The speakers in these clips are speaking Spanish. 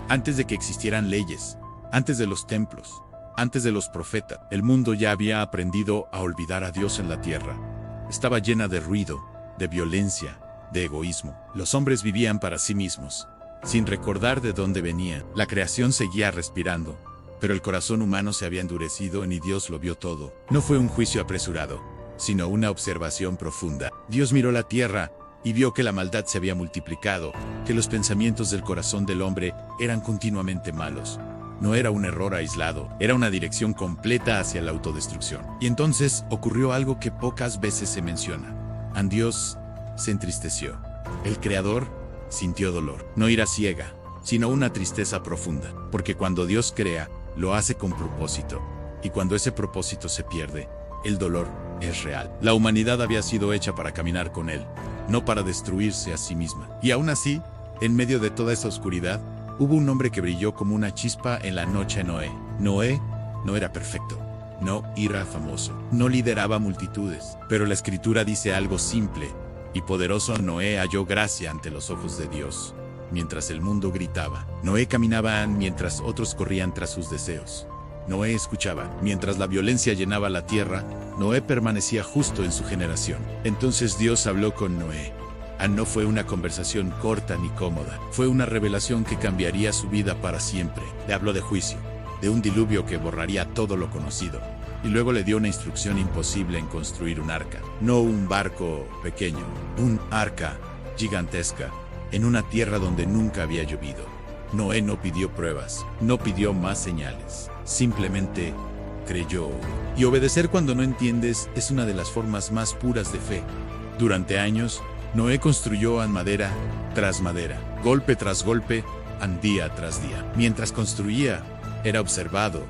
Antes de que existieran leyes, antes de los templos, antes de los profetas, el mundo ya había aprendido a olvidar a Dios en la tierra. Estaba llena de ruido, de violencia, de egoísmo. Los hombres vivían para sí mismos, sin recordar de dónde venían. La creación seguía respirando, pero el corazón humano se había endurecido y Dios lo vio todo. No fue un juicio apresurado, sino una observación profunda. Dios miró la tierra y vio que la maldad se había multiplicado, que los pensamientos del corazón del hombre eran continuamente malos. No era un error aislado, era una dirección completa hacia la autodestrucción. Y entonces ocurrió algo que pocas veces se menciona. Dios se entristeció. El Creador sintió dolor, no ira ciega, sino una tristeza profunda. Porque cuando Dios crea, lo hace con propósito. Y cuando ese propósito se pierde, el dolor es real. La humanidad había sido hecha para caminar con Él, no para destruirse a sí misma. Y aún así, en medio de toda esa oscuridad, hubo un hombre que brilló como una chispa en la noche: Noé. Noé no era perfecto, no era famoso, no lideraba multitudes, pero la Escritura dice algo simple y poderoso: Noé halló gracia ante los ojos de Dios. Mientras el mundo gritaba, Noé caminaba mientras otros corrían tras sus deseos. Noé escuchaba. Mientras la violencia llenaba la tierra, Noé permanecía justo en su generación. Entonces Dios habló con Noé. No fue una conversación corta ni cómoda. Fue una revelación que cambiaría su vida para siempre. Le habló de juicio, de un diluvio que borraría todo lo conocido. Y luego le dio una instrucción imposible en construir un arca. No un barco pequeño, un arca gigantesca, en una tierra donde nunca había llovido. Noé no pidió pruebas, no pidió más señales. Simplemente creyó. Y obedecer cuando no entiendes es una de las formas más puras de fe. Durante años, Noé construyó madera tras madera, golpe tras golpe, día tras día. Mientras construía, era observado,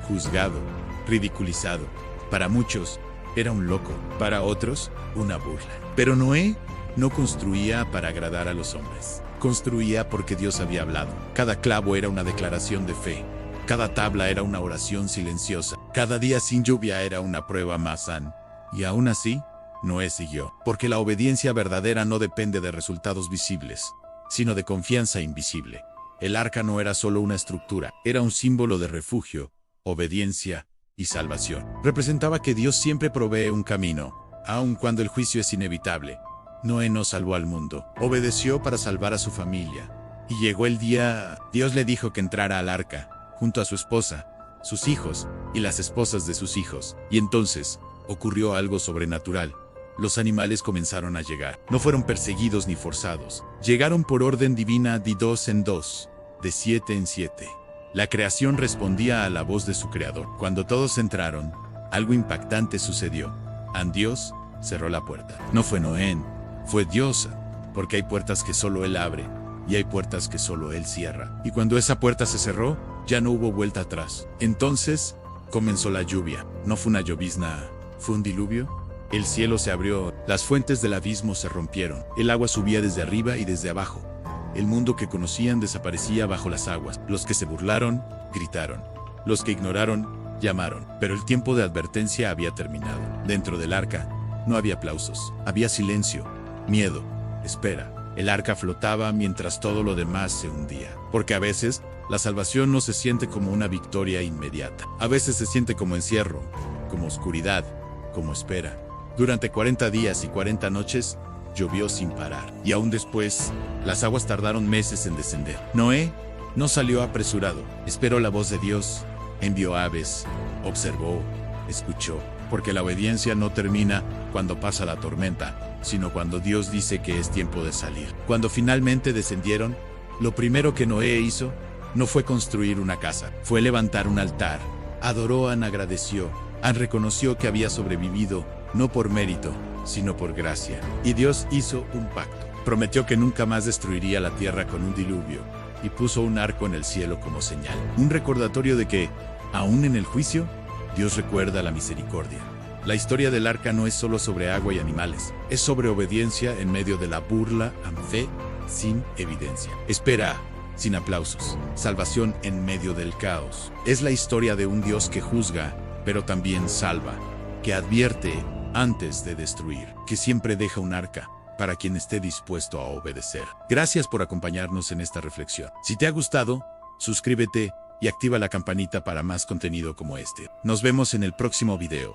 juzgado, ridiculizado. Para muchos, era un loco. Para otros, una burla. Pero Noé no construía para agradar a los hombres. Construía porque Dios había hablado. Cada clavo era una declaración de fe. Cada tabla era una oración silenciosa. Cada día sin lluvia era una prueba más. Y aún así, Noé siguió. Porque la obediencia verdadera no depende de resultados visibles, sino de confianza invisible. El arca no era solo una estructura, era un símbolo de refugio, obediencia y salvación. Representaba que Dios siempre provee un camino, aun cuando el juicio es inevitable. Noé no salvó al mundo, obedeció para salvar a su familia. Y llegó el día, Dios le dijo que entrara al arca, junto a su esposa, sus hijos y las esposas de sus hijos. Y entonces, ocurrió algo sobrenatural. Los animales comenzaron a llegar. No fueron perseguidos ni forzados. Llegaron por orden divina de 2 en 2, de 7 en 7. La creación respondía a la voz de su creador. Cuando todos entraron, algo impactante sucedió. Dios cerró la puerta. No fue Noé, fue Dios, porque hay puertas que solo Él abre y hay puertas que solo Él cierra. Y cuando esa puerta se cerró, ya no hubo vuelta atrás. Entonces, comenzó la lluvia. No fue una llovizna, fue un diluvio. El cielo se abrió, las fuentes del abismo se rompieron. El agua subía desde arriba y desde abajo. El mundo que conocían desaparecía bajo las aguas. Los que se burlaron, gritaron. Los que ignoraron, llamaron. Pero el tiempo de advertencia había terminado. Dentro del arca, no había aplausos. Había silencio, miedo, espera. El arca flotaba mientras todo lo demás se hundía. Porque a veces, la salvación no se siente como una victoria inmediata. A veces se siente como encierro, como oscuridad, como espera. Durante 40 días y 40 noches, llovió sin parar. Y aún después, las aguas tardaron meses en descender. Noé no salió apresurado. Esperó la voz de Dios, envió aves, observó, escuchó. Porque la obediencia no termina cuando pasa la tormenta, sino cuando Dios dice que es tiempo de salir. Cuando finalmente descendieron, lo primero que Noé hizo no fue construir una casa, fue levantar un altar. Adoró, agradeció, reconoció que había sobrevivido, no por mérito, sino por gracia. Y Dios hizo un pacto. Prometió que nunca más destruiría la tierra con un diluvio, y puso un arco en el cielo como señal. Un recordatorio de que, aún en el juicio, Dios recuerda la misericordia. La historia del arca no es solo sobre agua y animales, es sobre obediencia en medio de la burla, fe, sin evidencia. Espera, sin aplausos. Salvación en medio del caos. Es la historia de un Dios que juzga, pero también salva, que advierte antes de destruir, que siempre deja un arca para quien esté dispuesto a obedecer. Gracias por acompañarnos en esta reflexión. Si te ha gustado, suscríbete y activa la campanita para más contenido como este. Nos vemos en el próximo video.